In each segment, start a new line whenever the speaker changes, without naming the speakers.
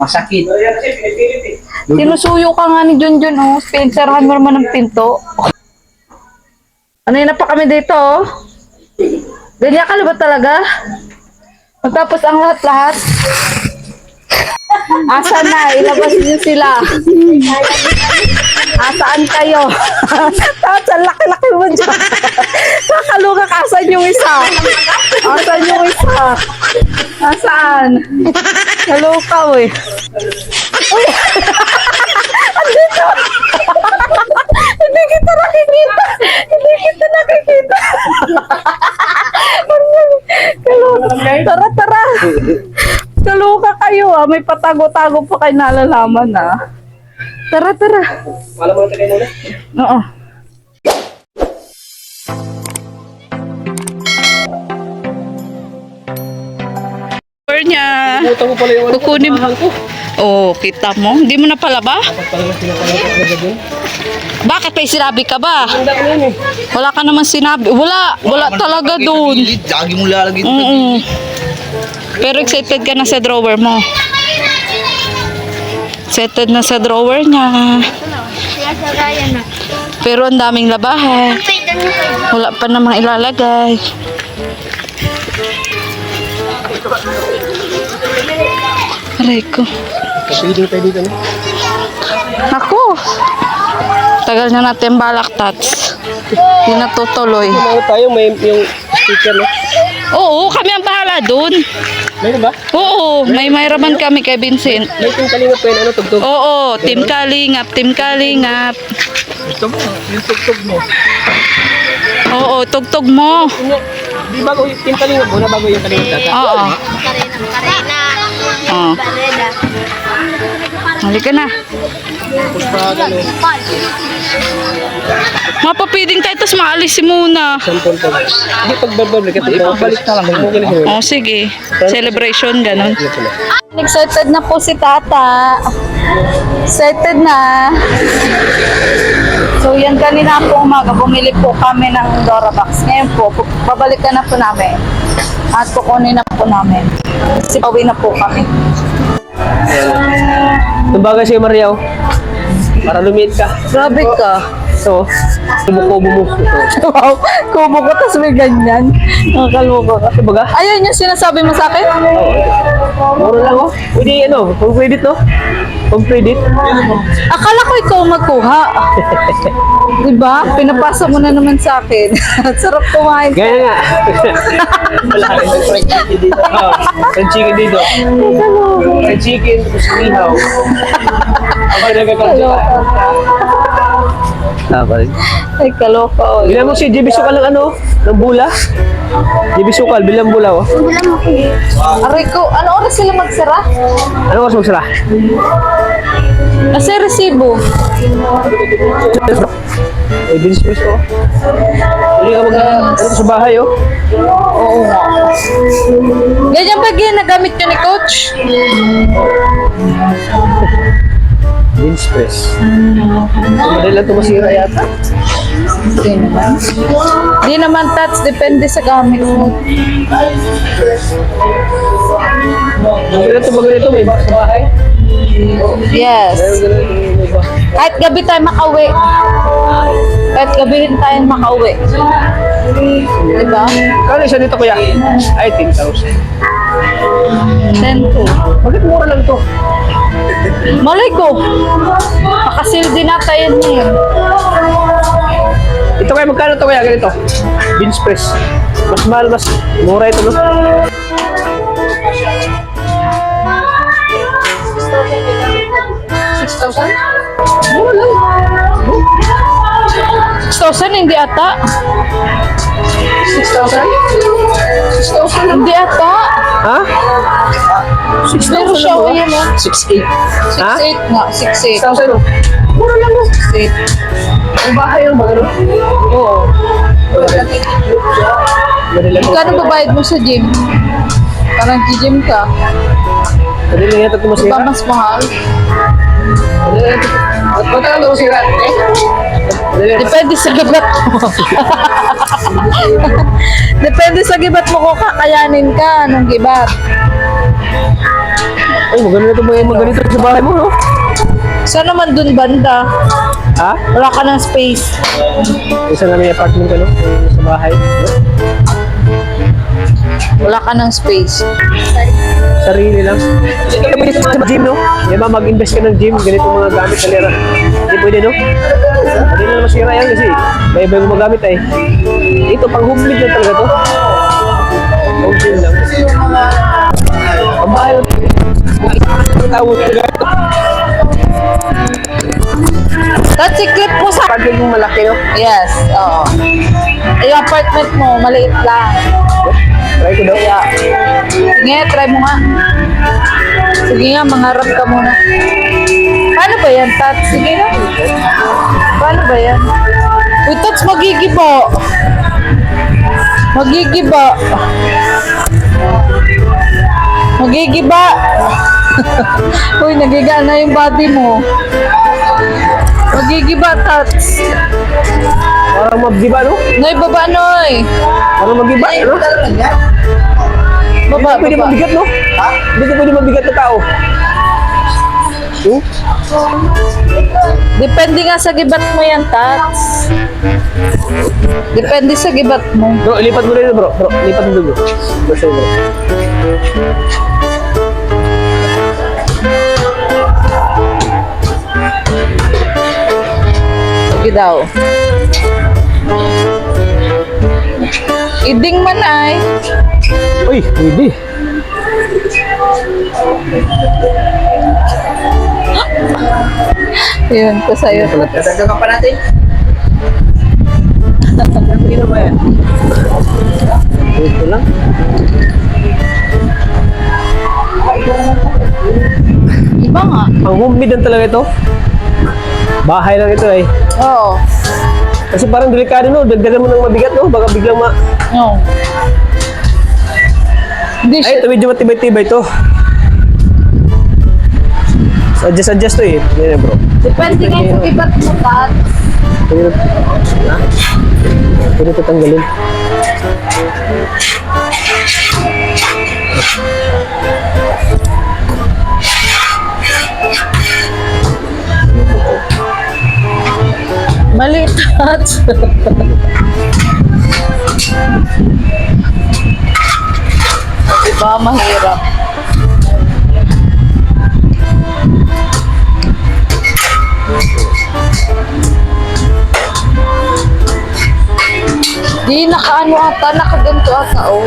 Masakit.
Sinusuyo ka nga ni Junjun, oh. Pinagsarahan mo naman ng pinto. Ano yun na pa kami dito, oh. Ganyan ka na ba talaga? Matapos ang lahat-lahat? Asa na? Ilabas niyo sila. Asaan kayo? Tapos ang laki-laki mo dyan. Nakaluga ka. Asan yung isa? Asan yung isa? Asaan? Kalukaw eh. Uy! Andito! Hindi kita nakikita! Hindi kita nakikita! Tara, tara! Kaluka kayo ah. May patago-tago pa kayo nalalaman ah. Tara, tara.
Wala mo tayo muna?
Oo. Niya.
Buta ko pala yung
Kukunin mo. Oh, kita mo? Hindi mo na pala ba?
Dapat pala na pinapalagay doon.
Bakit may sinabi ka ba?
Handa ko yun eh.
Wala ka naman sinabi. Wala talaga doon.
Lagi mo lalagay
Pero excited ka na sa drawer mo. Excited na sa drawer niya. Pero ang daming labahan. Wala pa namang ilalagay. Aray ko.
Kapilin tayo dito, no?
Ako. Tagal na natin balak, Tats. Hindi natutuloy.
Kumawa tayo, may yung sticker, no?
Oo, kami ang bahala dun.
Mayroon ba?
Oo, may mayroon kami kay Vincent.
May team kalingap pa yun, ano, tugtog?
Oo, Team Kalingap, Team Kalingap.
Ito mo, yung tugtog mo.
Oo, tugtog mo.
Di bago yung team kalingap mo, na bago yung kalingap tata?
Oo. Oo. Halika na.
Tapos pa, gano'n.
Mapapiling tayo, tapos maalis si muna.
Sampon pa. Hindi, pagbabalik ito. Ipabalik na lang. Okay na siya.
Oo, sige. Celebration, ganun.
Ito na.
Excited na po si Tata. Excited na. So, yan kanina po umaga, bumili po kami ng Dorabox. Ngayon po, babalikan na po namin. At kukunin na po namin. Kasi pauwi na po kami.
Tumbaga sa'yo, Mariaw. Para lumiit ka.
Grabe ka.
So, kubo mo.
Wow, kubo ko, tapos may ganyan. Nakakalbo ka.
Ito baga?
Ayun yung sinasabi mo sa akin?
Mura lang, oh. Pwede, ano, pag credit, no? Pag credit.
Akala ko ikaw magkuha. Diba? Pinapasa mo na naman sa akin. Sarap kumain.
Gaya nga. Wala ka rin fried chicken dito. Fried chicken dito. Fried chicken, tapos ihaw. Ang pinagkakalito ka.
Ay, kaloka. Oh.
Bilang mo si JB Sukal ng ano? Ng bula? JB Sukal, bilang bula, oh.
Aray ko, ano oras sila magsara?
Ano oras magsara?
Kasi resibo.
Eh, bilis ko. Hindi ka ano sa bahay, oh.
Oo nga. Ganyan ba ginagamit nyo ni Coach?
Beans press. Madali lang ito masira yata.
Hindi naman. Hindi naman, Tats. Depende sa gamit mo.
Madali lang ito magalito, may box sa bahay.
Yes. Kahit gabi tayo makauwi. Kahit gabi rin tayo makauwi. Diba?
Kano isa dito, kuya? Ay, 10,000.
10 to.
Bakit mura lang ito?
Malay ko. Makasil din nata yun eh.
Ito kaya magkano ito kaya ganito? Beans press. Mas mahal, mas mura ito, no? 6,000? Mura lang.
6,000 hindi ata.
6,000? 6,000?
Hindi ata.
Ha?
Meron siya o yan o.
6,800. Ha?
6,800 nga. 6,800.
6,000, no? Mura lang, no?
6,800.
Ang bahay yung mga, no? Oo.
Kano babayad mo sa gym? Parang gym ka.
Madali nga ito
Diba
masira.
mas mahal?
Ba't ang masira?
Depende sa gibat mo. Depende sa gibat mo kung kakayanin ka. Anong gibat?
Ay, maganda ito mga ganito sa bahay mo, no?
Saan naman dun banda?
Ha?
Wala ka ng space.
Isa na may apartment ka, no? Sa bahay.
Wala ka ng space.
Sarili lang. Hindi pwede sa gym, no? Di ba mag-invest ka ng gym, ganito mga gamit sa lera. Hindi pwede, no? Hindi na masira yan kasi may iba yung gumagamit ay. Ito, pang humid na talaga to. Pang gym lang. Ang bahay mo. Tawag talaga.
Tapos i-clip mo sa...
Apartment mo malaki, no?
Yes, oo. Yung apartment mo, maliit lang.
Try ko daw.
Sige, try mo nga. Sige nga, mangarap ka muna. Paano ba yan, Tats? Sige na. Paano ba yan? Uy, Tats, magigiba. Magigiba. Magigiba. Uy, nagiga na yung body mo. Magigiba, Tats.
Parang mabdiba, no?
Noy, baba, Noy.
Parang magiba, no?
Baba,
Hindi pwede
baba.
mabigat, no? Ha? Hindi ka pwede mabigat na tao.
Depende nga sa gibat mo yan, Tats. Depende sa gibat mo.
Bro, lipat mo rin, bro. Bro, lipat mo dito. Bro, sa'yo, bro.
Sige daw. Iding man ay.
Uy, pwede.
Yun, ko sa'yo.
Kasagdagan pa natin. Pwede ba yan? Ito lang.
Iba nga.
Ang homemade lang talaga ito. Bahay lang ito eh.
Oo.
Kasi parang delikado, no? Dagdagan mo ng mabigat, no? Baka biglang
No. Hindi
Ay, ito medyo matibay-tibay to. Adjust to eh. Yan bro.
Depende nga sa gibat mo, Tats.
Pwede na. Pwede ito tanggalin.
Mali, Tats. Diba, mahirap. Di nakaano ata, nakaganto ata, oh.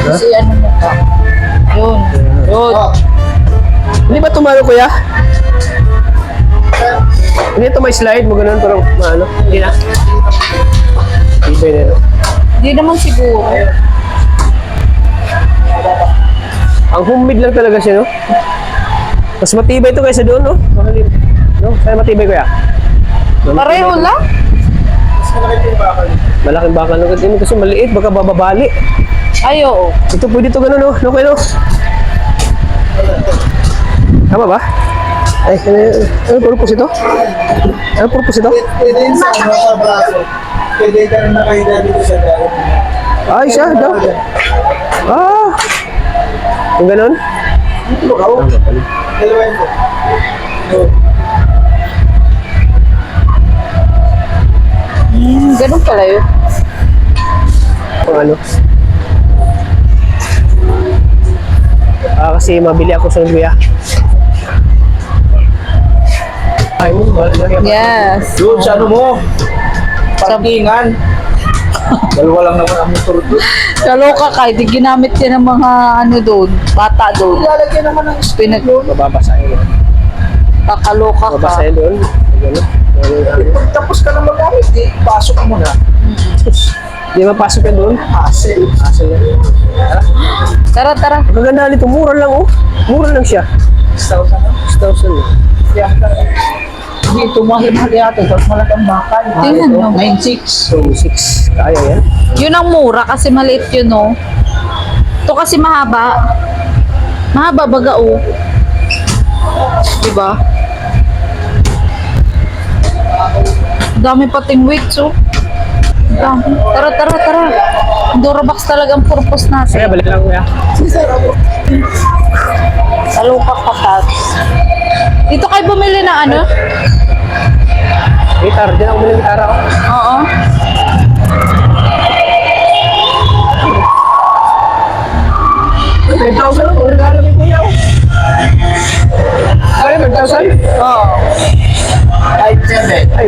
Kasi ano mo ka. Yun. Yun.
Hindi ba tumalo, kuya? Hindi ito may slide mo ganun, pero ano? Hindi na. Tibay na, no?
Di naman siguro.
Ang homemade lang talaga siya, no? Mas matibay ito kaysa doon, no? No? Saan matibay, kuya?
Pareho lang.
Malaking bakal lang kasi maliit, baka bababali.
Ay, oo.
Ito pwede ito ganun, no? No, kuya, no? Tama ba? Ay, ano purpose ito? Ano purpose ito?
Pwede yun sa ano, sa braso. Pwede ka rin nakahiga dito sa dahil.
Ay, siya daw. Ah! Yung ganun?
Lukaw. Dalawa yun po.
Ganun pala yun.
Kung ano? Kasi mabili ako sa kuya. Ay mo,
Yes.
Doon sa ano mo? Parkingan. Dalawa lang naman ang motor doon.
Kaloka ka, di ginamit yan ng mga ano doon, bata doon.
Lalagyan naman ng
Pinag
mababasahin yun.
kakaloka ka.
Mababasahin doon. Ganun.
pag tapos ka na magamit, di pasok mo na.
Di mapasok yan doon.
Hassle.
Hassle yan.
Tara, tara.
Ang ganda nito, mura lang oh. Mura lang siya.
6,000 na.
6,000 eh.
Kaya ka. Hindi, ito mahal-mahal yata. Tapos malaki ang bakal.
Tingnan mo.
9,600.
So, 6. Kaya yan.
Yun ang mura kasi maliit yun, no? Ito kasi mahaba. Mahaba baga, oh. Diba? Dami pating weights, oh. Dami. Tara, tara, tara. Durabox talaga ang purpose
Kaya
natin.
balik lang kuya.
Talupak ka, Tats. Dito kayo bumili ng ano?
Guitar, dyan ako muli ng gitara.
Oo.
May 1,000 ako, regalo kay kuya ko. Ay, 1,000?
Oo.
Ay,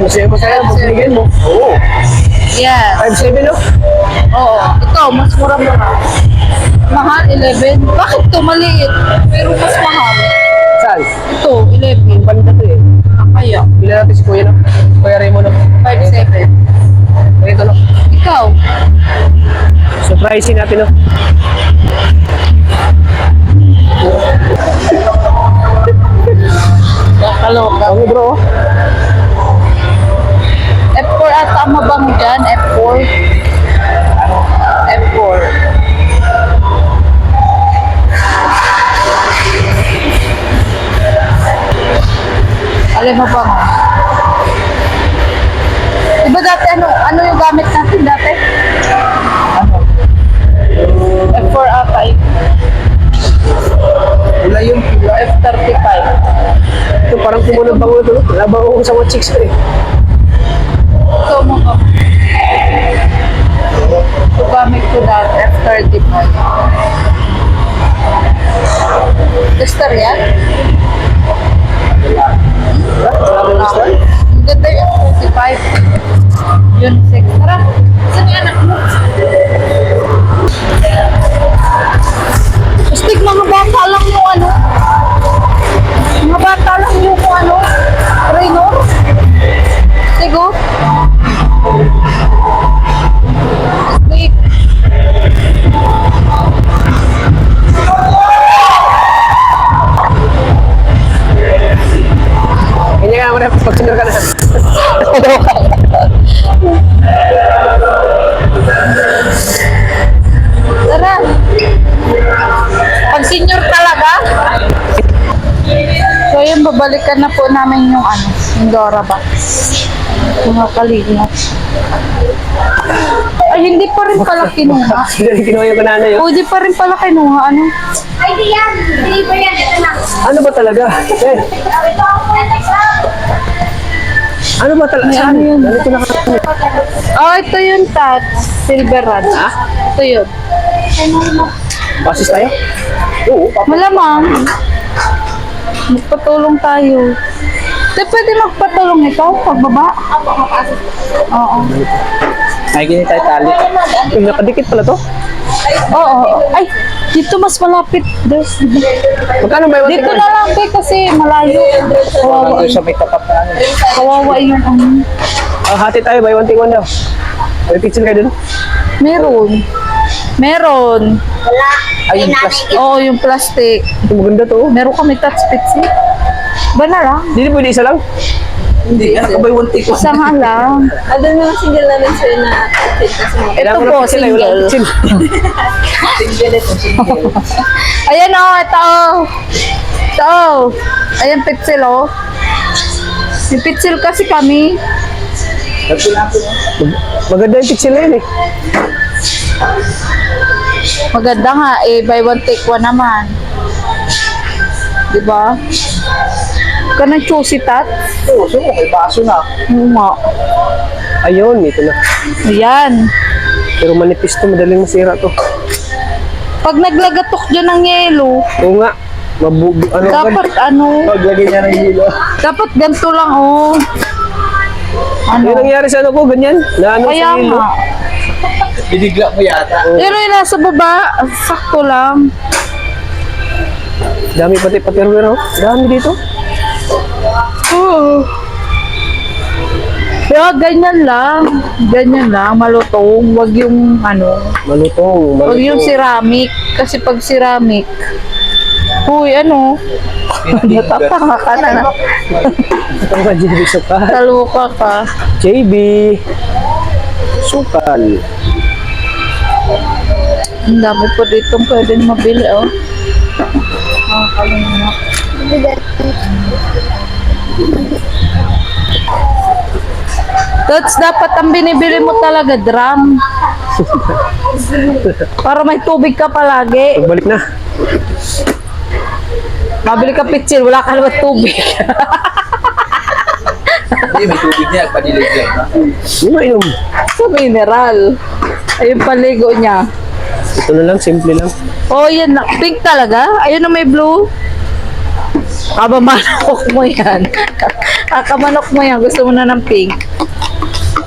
masaya pag binigyan mo. Oo.
Yes.
5,700 no?
Oo. Ito, mas mura-mura. Mahal, 11. Bakit to maliit? Pero mas mahal.
Saan?
Ito, 11.
Panda to eh.
Kaya,
Bila natin si kuya no? Kuya Raymond no?
5-7.
Ito no?
Ikaw?
Surprising natin no?
Nakaloka.
Ako bro.
F4 ata ang mabango dyan. F4. F4. Alin mo ba mo? Diba dati ano yung gamit natin dati? Ano? F4 ata eh.
Wala yung
F35.
Ito parang kumunod bango ito no? Labaw ko sa mga chicks ko eh.
Ito mo ko. Ito gamit ko dati. F35. Tester yan?
Wala mo yung style?
Ang ganda yung F45. Yun, 6. Tara, saan yung anak mo? Stig, mga bata lang yung ano. Mga bata lang yung ano. Trainer. Sigo. Stig.
Ganyan nga mo na pag sinur ka na.
Tara. Pag senior talaga. So yun, babalikan na po namin yung ano, yung Dora box. Mga kalingat. Ay, hindi pa rin pala kinuha.
Hindi kinuha yung kanana yun.
O, hindi pa rin pala kinuha. Ano?
Ay, di yan. Deliver yan. Ito na.
Ano ba talaga? Eh,
Ito ako na
ano ba talaga? Saan? Ganito na ka.
Oh, ito yung Tat. Silver rod.
Ha?
Ito yun.
Basis tayo? Oo.
Malamang. Magpatulong tayo. Di pwede magpatulong ito pagbaba? Oo.
Ay, gini tayo tali.
Yung nakadikit pala to?
Oo. Ay, dito mas malapit.
Magkano ba yung
Dito na lang, be, kasi malayo. Kawawa.
Doon sa may tapat na ano.
Kawawa yung ano.
Hati tayo, buy one take one daw. May pizza kayo dun?
Meron. Meron.
Wala.
Ay, yung plastic.
Oo, yung plastic.
Ito maganda to.
Meron kami touch pizza. Ba na lang?
Hindi pwede isa lang?
Hindi, ano ka ba yung take one?
Isa nga lang.
Ano yung single namin sa'yo na outfit kasi mo?
Kailangan
Ito
ko
po,
ng pizza, wala
single.
akong pizza.
Single ito, single.
Ayan o, ito o. Ito o. Ayan, pitsil o. Yung pitsil kasi kami.
Maganda yung pizza na yun eh.
Maganda nga eh, buy one take one naman. Diba? Ka ng choosy tat.
Oo, so may baso na.
Oo nga.
Ayun, ito na.
Ayan.
Pero manipis to, madaling masira to.
Pag naglagatok dyan ng yelo,
Oo nga. Ano
dapat ano,
Paglagay niya ng hilo.
dapat ganito lang oh. Ano?
Yung nangyari sa ano ko, ganyan. Na ano
Kaya
sa hilo.
nga.
Binigla mo yata.
Pero yung nasa baba, sakto lang.
Dami pati pero dami dito.
Oo. Kaya ganyan lang. Ganyan lang, malutong. Wag yung ano,
Malutong.
wag yung ceramic. Kasi pag ceramic, uy, ano, natatanga ka na.
Ito nga, JB Sukal.
Taluka ka.
JB Sukal.
Ang dami po ditong pwedeng mabili, oh. Kalingat. That's dapat ang binibili mo talaga, drum. Para may tubig ka palagi.
Pagbalik na.
Mabili ka pitsil, wala ka naman tubig.
Hindi, may tubig niya. Panilig yan.
Yung mainom.
Sa mineral. Ayun paligo niya.
Ito na lang, simple lang.
Oh, yan na. Pink talaga? Ayun na may blue. Kabamanok mo yan. Kakamanok mo yan. Gusto mo na ng pink.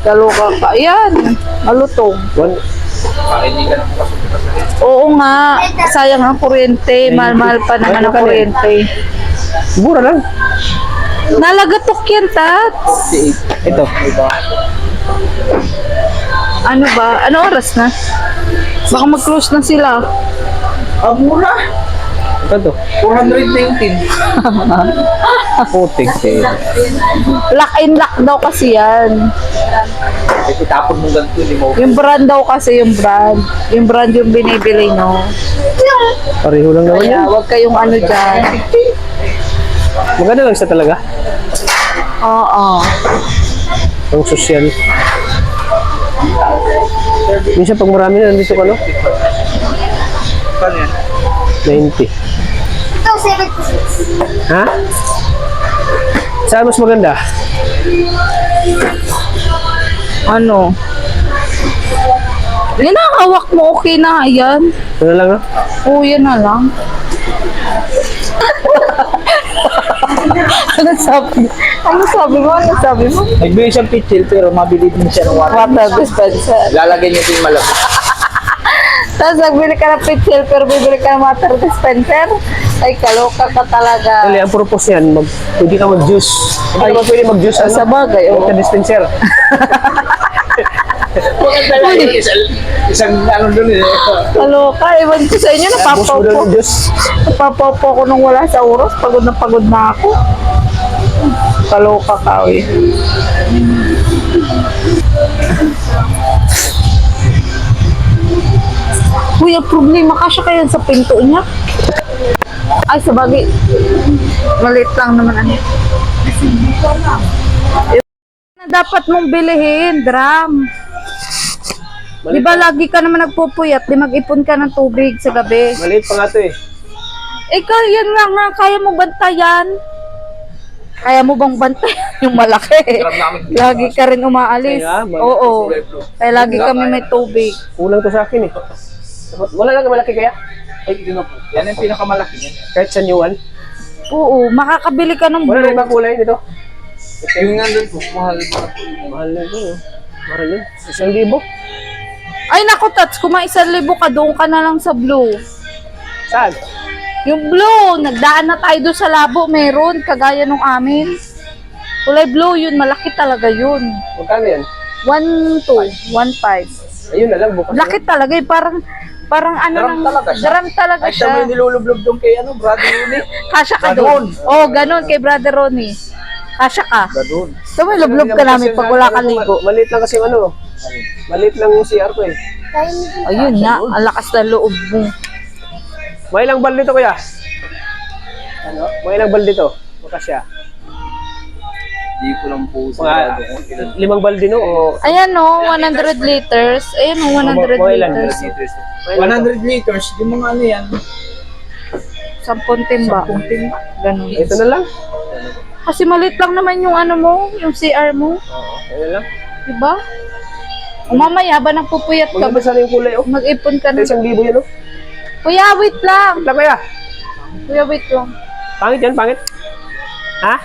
Kaloka ka. Ayan. Malutong.
One,
Para hindi ka nang pasok sa sarili.
Oo nga. Sayang ang kuryente. Mahal-mahal pa naman ang kuryente.
mura lang.
Nalagatok yan, Tats.
Ito.
Ano ba? Ano oras na? Baka mag-close na sila.
Mura.
Ito to.
419.
Putik eh.
Lock and lock daw kasi yan.
Ay, itapon mo ganito. Hindi mo.
Yung brand daw kasi yung brand. Yung brand yung binibili, no?
Pareho lang naman yan.
Kaya huwag kayong ano dyan.
Maganda lang siya talaga.
Oo.
Ang sosyal. Minsan pag marami na, nandito ka no?
Saan yan?
90.
Ito, 76.
Ha? Saan mas maganda?
Ano? Yan ang hawak mo, okay na. Yan.
Ito na lang no?
Oo, yan na lang. Ano sabi? Ano sabi mo? Ano sabi mo?
Nagbili siyang pitchil pero mabili din siya ng water.
Water dispenser.
Lalagay niya din malamig.
Tapos nagbili ka ng pitchil pero bibili ka ng water dispenser. Ay, kaloka ka talaga.
Actually, ang purpose niyan, pwede ka mag-juice. Hindi ka ba pwede mag-juice?
Ay, sa bagay, oo.
Water dispenser.
Maganda lang yun. Isang ano doon eh.
Kaloka, ewan ko sa inyo,
Bush mo
napapaw
daw
po.
ng juice.
Napapaw po ako nung wala sa oras. Pagod na ako. Kaloka ka, eh. Uy, ang problema ka siya kaya sa pinto niya. Ay, sa bagay. Maliit lang naman ano. Na dapat mong bilihin, drum. Di ba lagi ka naman nagpupuyat, di mag-ipon ka ng tubig sa gabi.
Maliit pa nga ito eh.
Ikaw, yan nga, kaya mo bantayan? Kaya mo bang bantayan yung malaki? Lagi ka rin umaalis.
Kaya,
Oo. Kaya lagi kami may tubig.
Kulang to sa akin eh. Wala lang malaki kaya?
Ay, ito na po. Yan ang pinakamalaki niya.
Kahit sa new one.
Oo, makakabili ka ng
Wala na
blue.
ibang kulay dito.
Yung nandun po, mahal pa.
Mahal na ito eh. Mahal yun. 1,000.
Ay, naku, Tats, kung may 1,000 ka, doon ka na lang sa blue.
Saan?
Yung blue, nagdaan na tayo doon sa labo, meron, kagaya nung amin. Kulay blue yun, malaki talaga yun.
Magkano yan?
1,2, 1,5.
Ayun na lang bukas.
Laki talaga eh, parang ano
Drum
nang,
talaga siya.
drum talaga
Ay, siya may
siya.
nilulublog doon kay ano, brother Uni.
Kasya ka doon. Oo, ganun, kay Brother Ronnie. Kasya ka.
Doon.
So, may lublog ka namin pag wala ka ligo.
Maliit lang kasi yung ano. Maliit lang yung CR ko eh.
Ayun nga, ang lakas ng loob mo.
May ilang balde to kuya? Ano? May ilang balde to? Bukas siya.
Hindi ko lang po
Mga 5 balde no? O
Ayan no, 100 liters. Ayan no, 100
Mga ilan?
liters.
100 liters, yung mga ano yan.
10 timba. Ganun.
ito na lang.
Kasi maliit lang naman yung ano mo, yung CR mo.
Oo, ito na lang.
Diba? O mamaya ba nagpupuyat ka,
Maganda sana yung kulay oh.
mag-ipon ka na.
1,000 yan oh.
Kuya, wait lang.
Lang kuya.
Kuya, wait lang.
Pangit yan, pangit. Ha?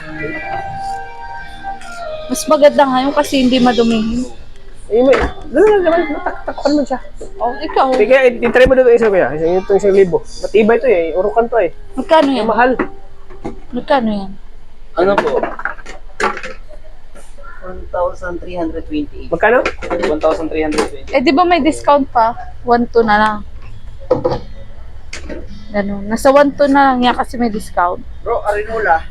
Mas maganda ngayon kasi hindi madumihin.
Eh, may, doon naman, takpan mo siya.
Oh, ikaw.
Kaya, itry mo dito isa kuya. Ito 1,000. Matibay ito eh, urukan to eh.
Magkano yan?
Yung mahal.
Magkano yan?
Ano po?
1,328.
Magkano?
1,320.
Eh, di ba may discount pa? 1,2 na lang. Ganun. Nasa 1,2 na lang yan kasi may discount.
Bro, Arinola.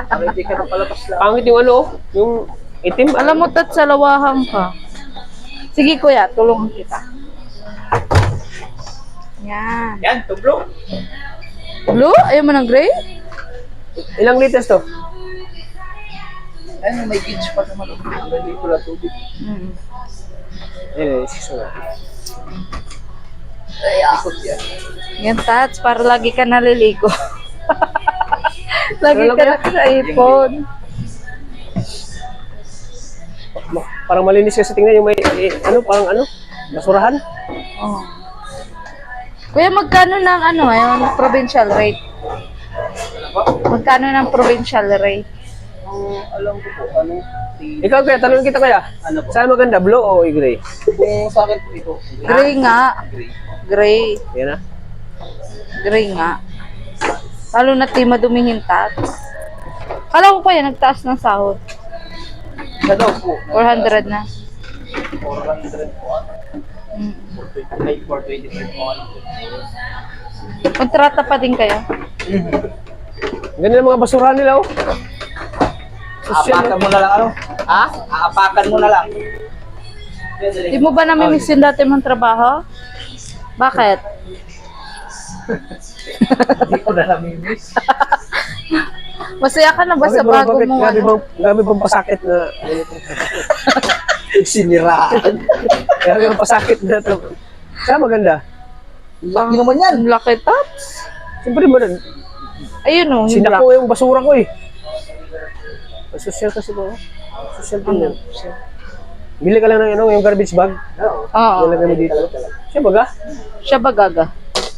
Para hindi ka napalabas lang.
Pangit yung ano oh. Yung itim.
Alam mo, Tat, sa lawahan ka. Sige, kuya, tulungan kita. Yan.
Yan, to bro.
Blue? Ayaw mo ng gray?
Ilang liters to?
Ayun, may gauge pa naman. Hindi ko lang tubig.
Eh, susunod.
Ikot yan.
Yan, Tats, para lagi ka naliligo. Lagi ka nakaipon.
Parang malinis kasi tingnan yung may, basurahan.
Oh. Kuya, magkano ng yung provincial rate? Magkano ng provincial rate?
Alam ko po,
Ikaw kaya, tanongin kita kaya.
Ano po?
Saan maganda, blue o gray?
Kung sa akin po ito,
Gray nga. Gray.
Yan na.
Gray nga. Lalo na di madumihin tats. Kala ko pa yan, nagtaas ng sahod.
sa daw po,
400 na.
400 po.
Mm.
425 po.
Kontrata pa din kayo?
Ganyan ang mga basurahan nila, oh.
Aapakan mo na lang ano? Ha? Aapakan mo na lang.
Di mo ba namimiss yung dati mong trabaho? Bakit?
Hindi ko na namimiss.
Masaya ka na ba sa bago mo?
Grabe bang pasakit na,
Siniraan.
grabe bang pasakit na ito. Saan maganda?
Laki naman yan.
Ang laki tats.
Siyempre mo na,
Ayun o, yung black.
sinako yung basura ko eh. Social kasi ko. Social din yan. Bili ka lang ng yung garbage bag.
Oo.
Lalagay mo dito. Siya baga?
Siya ba gaga?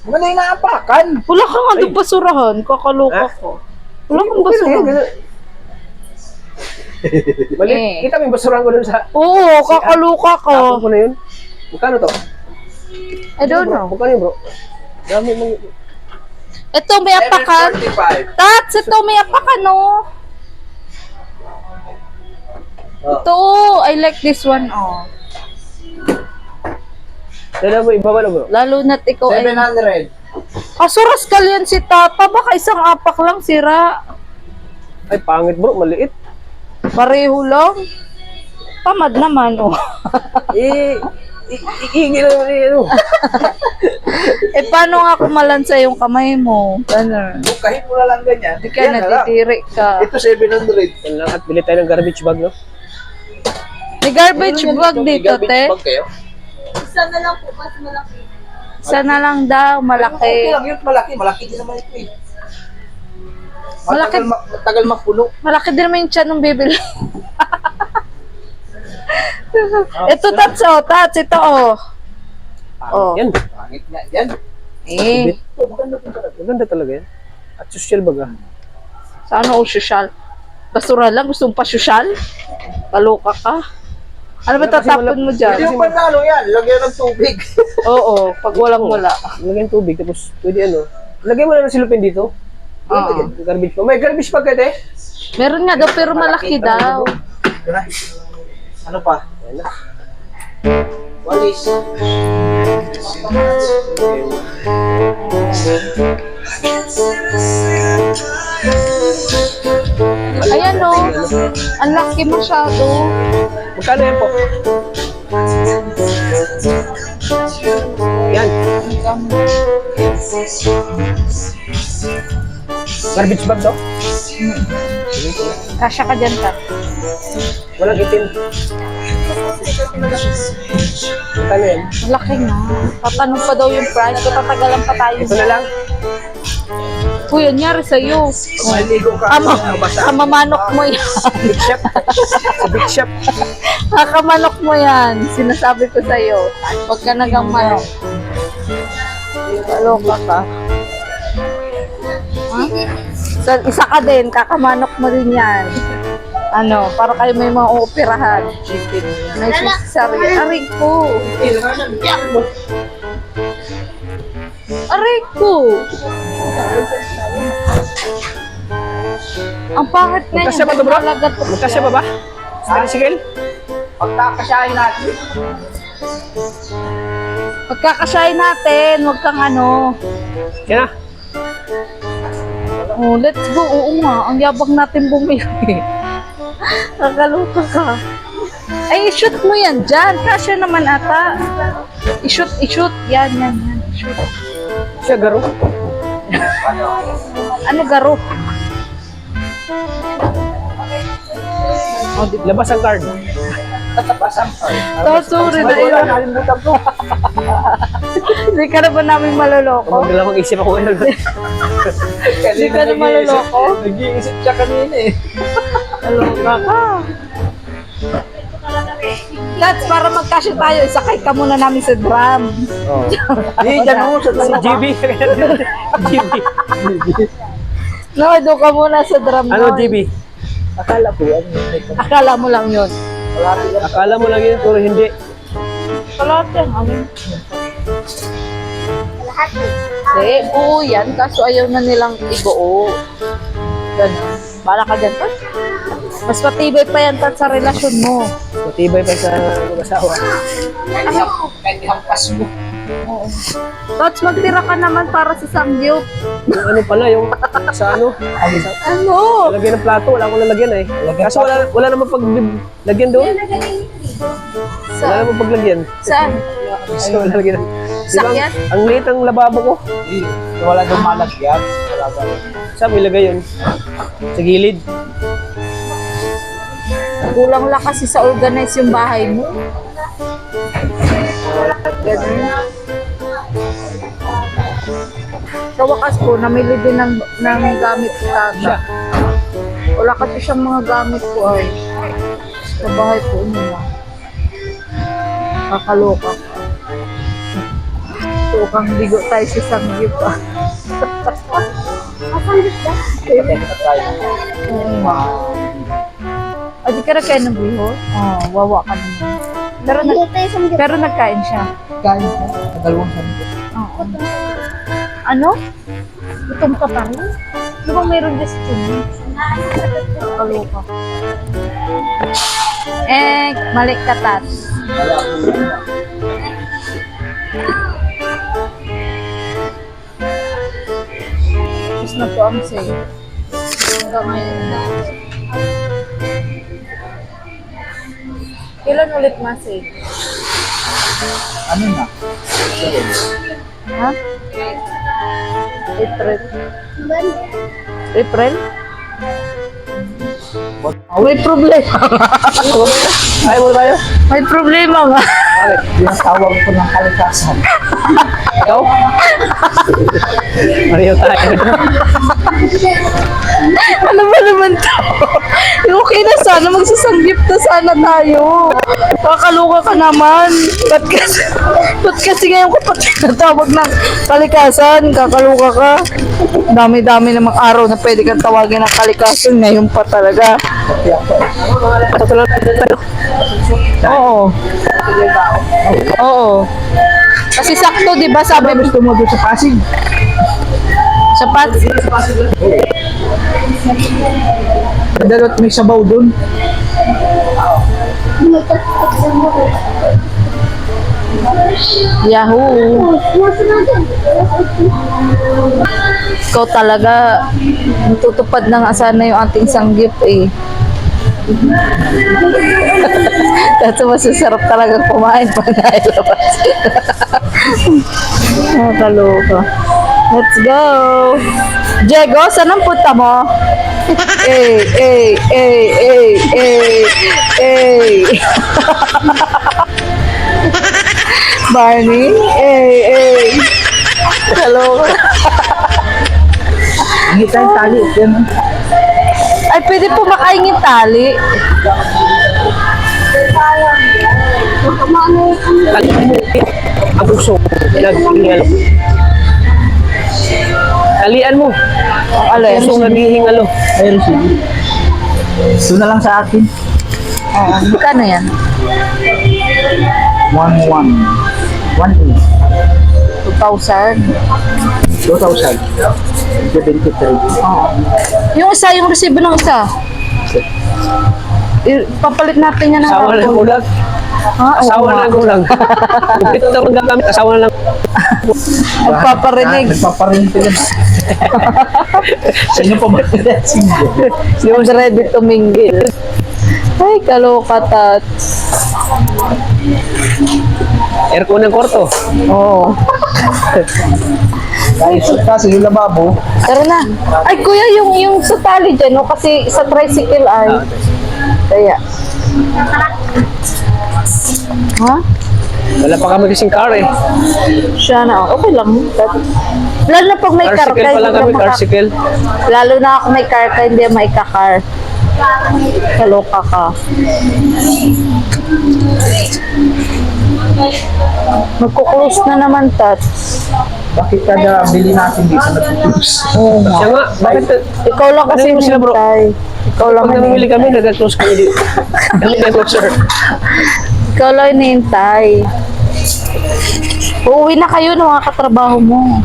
Maganda yung naapakan.
Wala ka nga doon basurahan. Kakaloka
Ha?
ko. Wala kang basurahan.
Mali,
Eh.
kita mo yung basurahan ko dun sa...
Oo, kakaloka ko.
Tapos ko na yun. Magkano to?
I don't know.
Magkano yun bro? Dami mong...
Ito may apakan.
745.
Tats, ito may apakan no. Ito, I like this one. Oh.
Dala mo, ibaba na bro.
Lalo na't ikaw ay...
700.
Kasuras ka yan si Tata. Baka isang apak lang sira.
Ay, pangit bro, maliit.
Pareho lang. Tamad naman, oh.
Iigil lang ano.
Eh, paano nga kumalansa yung kamay mo? Ganun.
Kahit mo na lang ganyan.
Hindi ka
yan na lang.
natitiri ka.
Ito 700.
Yan lang at bili tayo ng garbage bag, no?
May garbage bag dito, te.
Bag kayo?
Isa na lang po, mas malaki.
Isa na lang daw,
Okay
malaki.
lang yun, malaki. Malaki din naman ito eh.
Malaki.
Matagal mapuno.
Malaki din naman yung tiyan ng bibili. Ito, Tats, oh. Tats, ito, oh. Oh.
Yan.
Pangit nga yan.
Eh,
Maganda talaga yan. At social bag, ah.
sana o sosyal? Basura lang, gusto mong pa-sosyal? Kaloka ka. Ano ba tatapon mo
Hindi
dyan?
mo pa na ano yan. Lagyan ng tubig.
Oo, pag walang wala.
Lagyan tubig, tapos pwede ano. Lagyan mo na ng silupin dito.
Oo.
Garbage bag. May garbage bag ka, te?
Meron nga daw, pero malaki daw.
Ito na. Ano pa?
Yan na.
Walis.
Ayan o, ang laki masyado.
Magkano yan po? Yan. Garbage bag to?
Kasya ka dyan, Tat.
Walang itim. Magkano yan?
Malaki nga. Tatanong pa daw yung price. Tatagalan pa tayo.
Ito na lang.
Kuya, nangyari sa'yo.
Maligo ka.
Kamamanok mo yan.
Big shop. Sa big shop.
Kakamanok mo yan. Sinasabi ko sa'yo. Huwag ka nagang manok. Kaloka ka. Ha? Isa ka din. Kakamanok mo din yan. Ano, para kayo may mga uoperahan. May cesarean. Aray ko. Aray ko. Ang pangit na
Magkasya ba ito, bro? Magkasya ba ba? Tricycle?
Pagkakasyahin natin.
Pagkakasyahin natin, huwag kang ano.
Yan na.
Oh, let's go. Oo nga, ang yabang natin bumili. Kakaluka ka. Ay, i-shoot mo yan dyan. Kasya naman ata. I-shoot. Yan. Shoot.
Siya garo.
Ano garo?
Labas ang card.
Pasang.
Sorry na yun.
Nakalimutan ko.
Hindi ka na ba namin maloloko?
Magdalawang isip ako ngayon.
Hindi ka na maloloko?
Nag-iisip siya kanina eh.
Naloka ka. Lats, para magkasya tayo, isakay ka muna namin sa drum.
Oh. Di, dyan mo sa
Si GB. GB.
No, doon ka muna sa drum.
Ano,
Noy.
GB?
Akala ko yan.
Akala mo lang yun.
Akala mo lang yun, pero hindi.
Lahat yan, amin. Oo yan, kaso ayaw na nilang ibuo. Ganun. Bala ka dyan, Tat. Mas matibay pa yan, Tat, sa relasyon mo.
Matibay pa sa mag-asawa.
Kahit hampas mo.
Oo. Tots, magtira ka naman para sa sangyup.
Yung ano pala, yung sa ano,
Ano?
lagyan ng plato, wala akong lalagyan eh. Kaso wala namang paglagyan doon. Wala namang paglagyan.
Saan?
So, wala lagyan. Di ba,
Sakyan?
ang liit ang lababo ko.
Di, wala daw malagyan. Wala daw.
Saan mo ilagay yun? Sa gilid.
Kulang lang kasi sa organize yung bahay mo. Ganun. Sa wakas po, namili din ng gamit si Tata. Wala kasi siyang mga gamit ko ay sa bahay po niya. Kakaloka. Tukang bigo tayo sa sanggip ah. O, di ka na kain ng biho? Oo, wawa ka naman. Pero nagkain siya.
Kain ko. Dalawang sandok.
Oo. Ano? Gutom ka pa rin? Di ba mayroon dyan sa tubig? Kaloka. Mali ka, Tat. Tapos na po ang sale. Hanggang ngayon na. Kailan ulit ma-sale?
Ano na?
Ha? April. April? May problema.
Ayaw mo tayo?
May problema nga.
Tinatawag ko ng kalikasan.
Ikaw? Pareho tayo.
Ano ba naman to? Okay na sana, magsasanggip na sana tayo. Kakaloka ka naman. Ba't kasi ngayon ko pa tinatawag ng kalikasan? Kakaloka ka. Dami-dami namang araw na pwede kang tawagin ng kalikasan. Ngayon pa talaga.
Patatulan tayo.
Oo. Oo. Kasi sakto, di ba, sabi mo,
Gusto mo doon sa Pasig?
sapat.
Dalawat may sabaw doon.
Yahoo! Ikaw talaga, natutupad na nga sana yung ating sanggip eh. Kasi masasarap talaga kumain pag nailabas. Kaloka. Let's go! Diego, saan ang punta mo? Barney? Kaloka.
Hindi tayo tali. Yan.
Ay, pwede po makaingin tali.
Ang puso. Naghihingalo. Talian mo.
Ang alin.
Puso naghihingalo.
Ayun, sige. Doon na lang sa akin.
Oo, magkano yan?
1-1. 1-8.
2,000.
2,000. 73.
Yung isa, yung resibo ng isa. Papalit natin yan ng
Asawa na ng ulag.
Ha? Oo
Asawa
nga.
na ng ulang. Ito na ang gamit. Asawa na lang.
Magpaparinig.
Nagpaparinig ko yan. Sa inyo pa ba?
Yung ready to mingle. Ay, kaloka, Tats.
Aircon ng korto.
Oo.
Kasi yung lababo,
Tara na. Ay, kuya, yung sa tali dyan, no? Kasi sa tricycle ay. Kaya. Ha?
Wala pa kami kasing car eh.
Siya na, okay lang. Lalo na pag may car
Carsicle
ka,
pa lang
hindi
kami,
ka maka-
carsicle.
Lalo na ako may car ka, hindi maika-car. Kaloka ka. Magkuklose na naman, Tats.
Bakit kada bili natin dito nag-cruise?
Oo
Siya nga, bakit
Ikaw lang kasi
Ano yun sila, bro?
hinintay. Ikaw lang
pag namimili
hinintay.
kami, nag-close kami dito. Ano yung closer?
Ikaw lang hinintay. Uuwi na kayo ng mga katrabaho mo.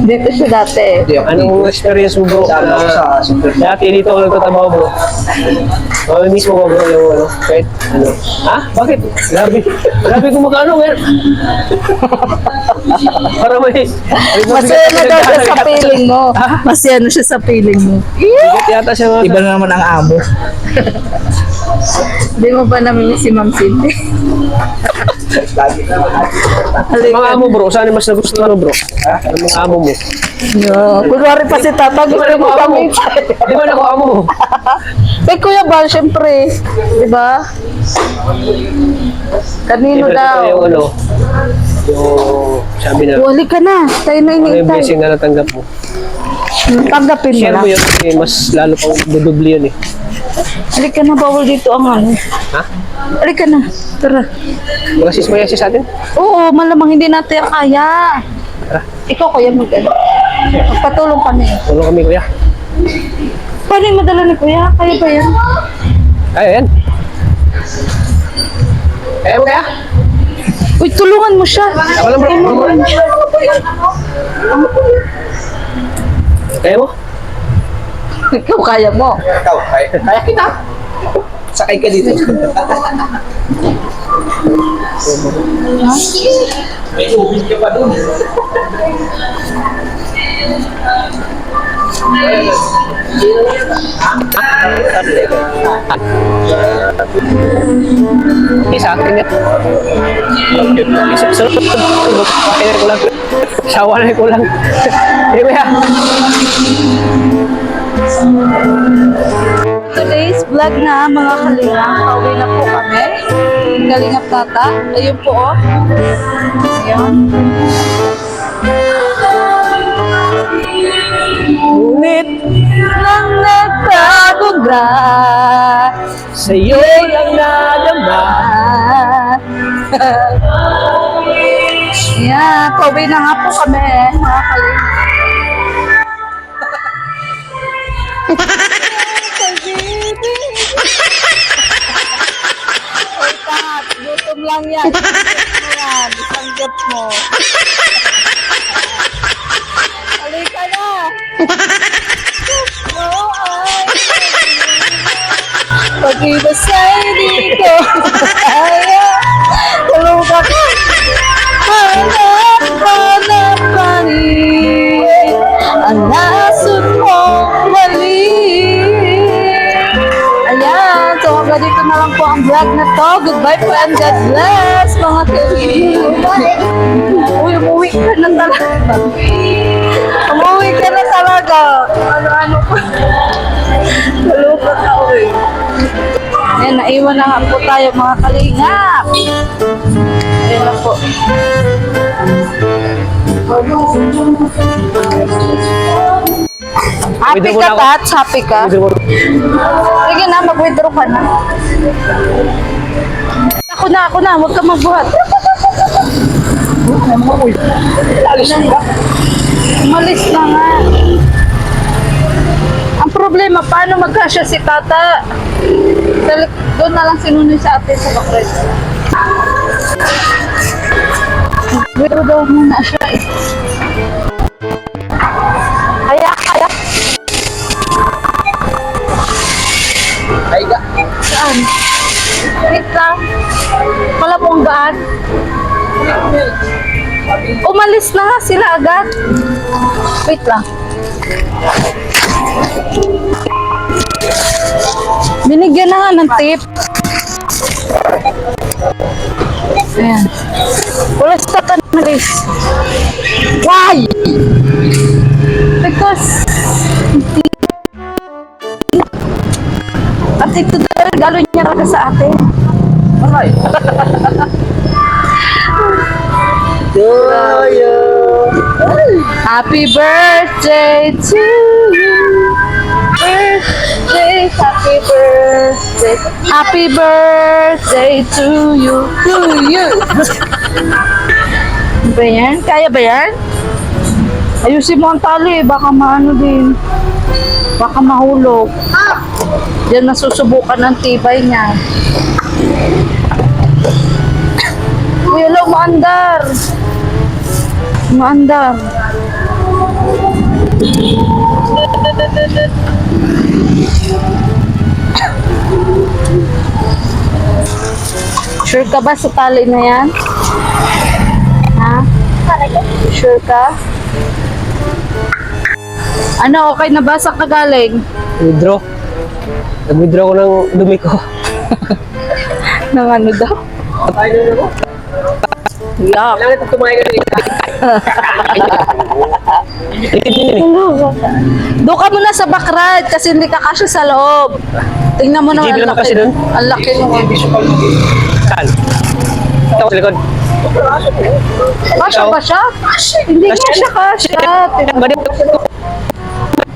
Dito siya dati.
Hindi ako
Anong experience mo bro?
Sana ako sa super.
Dati dito ako nagtatrabaho bro. Kami mismo ko bro yung ano, kahit ano. Ha? Bakit? Grabe kung magkano ngayon. Para may...
Masaya na daw siya sa feeling mo. Masaya na siya sa feeling mo.
Bigat yata siya mga...
Iba na naman ang amo.
Hindi mo ba namimiss si Ma'am Cindy?
Mga amo bro, saan yung mas nagustuhan mo bro? Ha? Ang mga amo mo.
Yeah. Kunwari pa si Tata,
Di ba
gusto
na
mo
ko amo?
kami.
Di ba na ko amo mo?
Kay Kuya Bal, syempre. Di ba? Kanino
Di ba
daw?
yung ano, yung sabi na,
Wali ka na. Tayo na
ano yung
inintay.
blessing na natanggap mo?
Tanggapin mo
Share
na.
mo yun kasi mas lalo pang dudubli yun eh.
Halika na, bawal dito ang ano.
Ha?
Halika na. Tara.
Magasis mo yan siya sa atin?
Oo, malamang hindi natin kaya. Ikaw kaya mag-ano. Magpatulong kami.
Tulong kami kuya.
Paano yung madala ni Kuya? Kaya ba yan?
Kaya yan. Kaya mo kaya?
Uy, tulungan mo siya.
Ako lang bro. Kaya mo?
Ikaw kaya mo.
Ikaw, kaya kita. Sakay ka dito. May ubin ka pa dun.
Isa, tingnan. Isa, sunod. Kaya ko lang. Sawa na ko lang. Eh kuya.
Today's vlog na mga kalinga. Pauwi na po kami. Kalingap Tata. Ayun po oh. Ayun.
Ngunit
Nang nagtaguga.
sa'yo lang nadama.
Yeah, pauwi na nga po kami mga kalinga. Oy, Tat, gutom lang yan. Tanggap mo. Halika na. No, pag-ibas ay di ko kaya. Tulong ka ka. Hanap pa rin ang nasod mo mali. Ayan, so hanggang dito na lang po ang vlog na to. Goodbye po and God bless mga kaibigan. Uy, umuwi ka na talaga. Umuwi ka na talaga. Ano-ano pa. Nalupa ka, uy. Ayan, naiwan na nga po tayo mga kalingap. Ayan na po. Happy
Withdraw
ka,
na ako.
Tats? Happy ka? Sige na, mag-withdraw ka na. Ako na, huwag ka magbuhat. Umalis na nga. Ang problema, paano magkasya si Tata? Doon na lang sinunoy sa atin sa bakret. Withdraw daw muna siya eh. Kaya.
Ay ka.
Saan? Wait lang. Wala pong gaan. Umalis na nga sila agad. Wait lang. Binigyan na nga ng tip. Ayan. Wala sa ka na guys. Why? Because at ito daw regalo niya talaga sa atin.
Aray.
Joyo.
Happy birthday to you. Birthday, happy birthday. Happy birthday to you. To you. Ano ba yan? Kaya ba yan? Ayusin mo ang tali, baka maano din. Baka mahulog. Diyan nasusubukan ng tibay niya. Uy, hello, maandar. Maandar. Sure ka ba sa tali na yan? Ha? Sure ka? Ano, okay na ba sa kagaling?
Withdraw. Nag-withdraw ko ng dumi ko.
Nang ano daw?
Tayo na mo.
Yuck.
Kailangan ito tumayo ka rin.
Doon ka muna sa backride kasi hindi ka kasya sa loob. Tingnan mo naman
Jeep lang kasi dun.
Ang laki nung
Saan? Ito sa likod.
Kasya ba siya? Hindi nga siya kasya.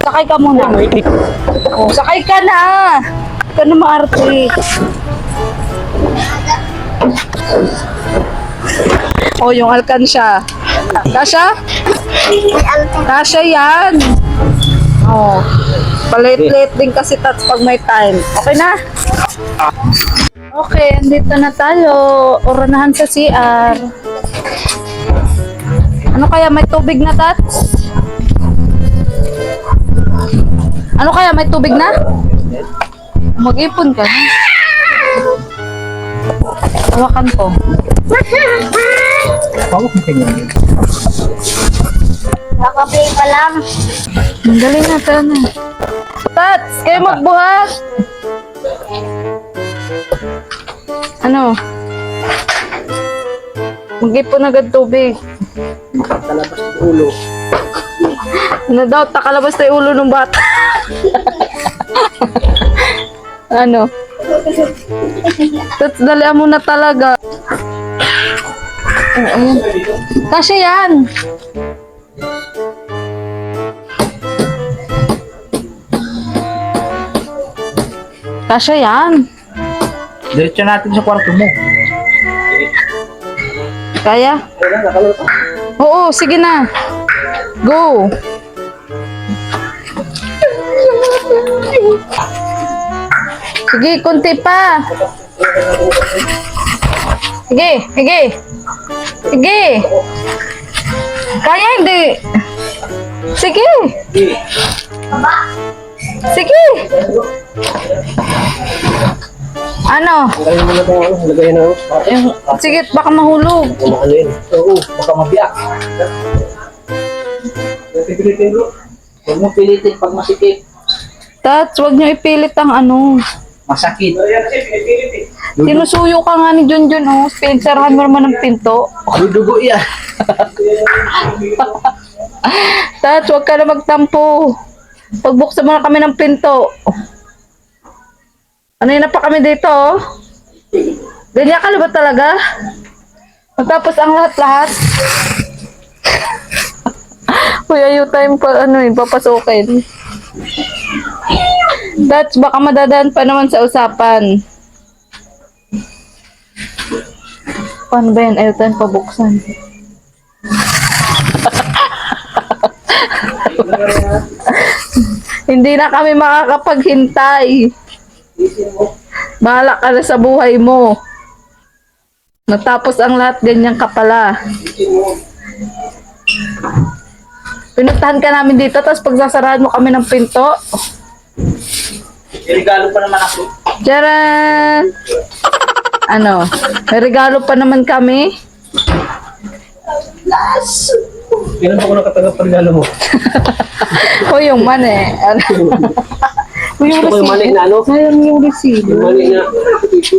Sakay ka muna. Oh, sakay ka na. Ika na maarte. Oh, yung alkansya. Kasya? Kasya yan. Oh. Palit-lit din kasi tats pag may time. Okay na? Okay, andito na tayo. Oranahan sa CR. Ano kaya may tubig na, tats? Ano kaya may tubig na? Mag-ipon ka na. Hawakan ko.
Pawak mo kanya yun.
Nakapay pa lang.
Ang galing na tayo na. Tats, kayo magbuhat. Ano? Mag-ipon agad tubig.
Talabas ng ulo.
Ano daw, takalabas na yung ulo ng bata. Ano? Tats, dalian mo na talaga. Oh, ayun. Kasya yan. Kasya yan.
Diretso natin sa kwarto mo.
Kaya? Oo, sige na. Go. Sige, konti pa. Sige, sige. Sige. Kaya hindi. Sige. Sige. Ano?
Lagay mo na ito. Lagay na.
Sige, baka mahulog.
Ano yun?
Oo, baka mabiyak.
Pipilitin bro.
Huwag mo pilitin pag masikip.
Tats, wag niyo ipilit ang ano.
Masakit.
Ayan kasi pinipilit eh.
Sinusuyo ka nga ni Junjun, oh. Spencerhan mo naman ng pinto.
Dudugo yan.
Tats, wag ka na magtampo. Pagbuksan mo na kami ng pinto. Ano na pa kami dito, oh? Ganyan ka na ba talaga? Matapos ang lahat-lahat? Uy, ayaw tayong papasukin. Tats, baka madadaan pa naman sa usapan. Paano ba yan? Ayaw tayong pabuksan. Hindi na kami makakapaghintay. Bahala ka na sa buhay mo. Natapos ang lahat, ganyan ka pala. Pinuntahan ka namin dito, tapos pagsasarahan mo kami ng pinto.
Regalo pa naman ako.
Tcharan! Ano? May regalo pa naman kami.
Kailan pa ko nakatanggap ng regalo mo?
O yung mani. Ano? O yung
Gusto ko yung mani
resibo.
na ano?
Ngayon yung resibo.
Yung mani na.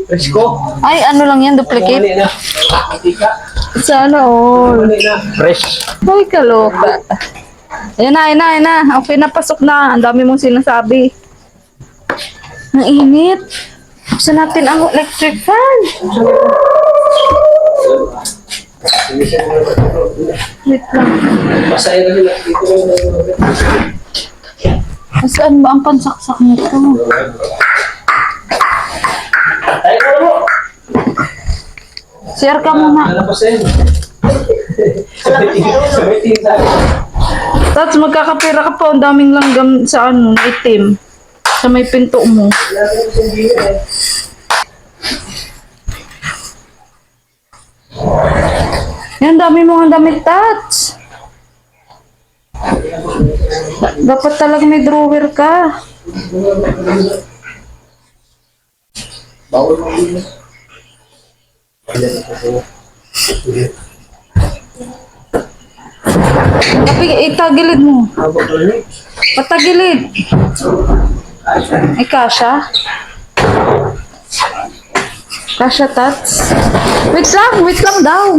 Presko.
Ay, ano lang yan,
Yung
duplicate.
mani na.
Sana all.
Mani na. Fresh.
Ay, kaloka. Ayan na, ayan na, ayan na. Okay na, pasok na. Ang dami mong sinasabi. Ang init. Buksan natin ang electric fan. Wait lang.
Masaya na nila. Dito lang.
Saan ba ang pansaksak nito?
Tayo ko mo.
Share ka muna.
Alam ko sa'yo. Sabitin sa akin.
Tapos magkakapira ka pa. Ang daming langgam sa ano, na itim. Sa may pinto mo. Yan, dami mo ang damit, Tats. Dapat talaga may drawer ka.
Bawal mo din.
Itagilid mo. Patagilid. Ay, kasha. Kasha, Tats. Wait lang daw.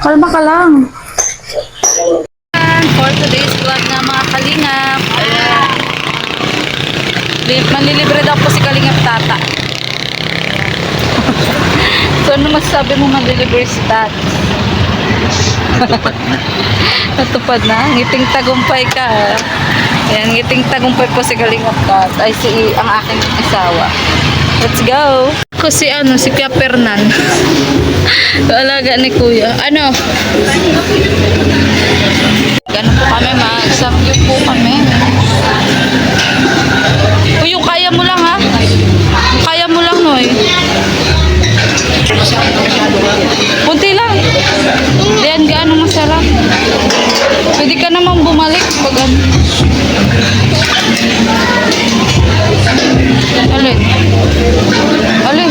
Kalma ka lang. For today's vlog na mga kalingap. Ayan. Manlilibre daw po si Kalingap Tata. So, ano masasabi mo manlilibre si Tats? Natupad na. Ngiting tagumpay ka. Ayan, ngiting tagumpay po si Kalingap Tats. Ay, ang aking asawa. Let's go! Ako si Kuya Fernan. Alaga ni Kuya. Ano po kami, mag-samgyup po kami. Uy, yung kaya mo lang ha. Yung kaya mo lang, Noy. Punti lang. Diyan gaano masarap. Pwede ka namang bumalik pag ano. Alin? Alin?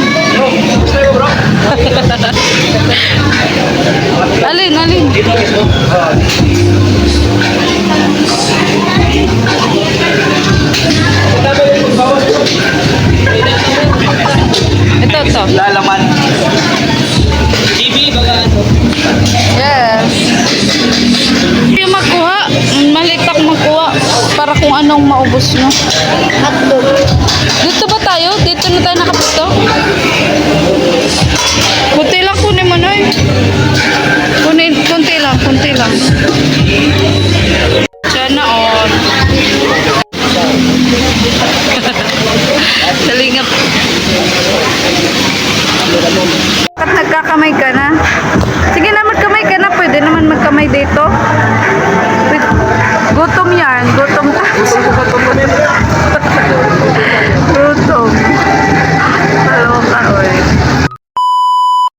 Alin? Ito.
Lalaman. TV, baga ano?
Yes. Yung magkuha, malitak magkuha para kung anong maubos nyo. Dito ba tayo? Dito na tayo nakapito? Kunti lang kunin mo, Noy. Kunti lang. Sana all. Talingap. Bakit nagkakamay ka na? Sige na, magkamay ka na. Pwede naman magkamay dito.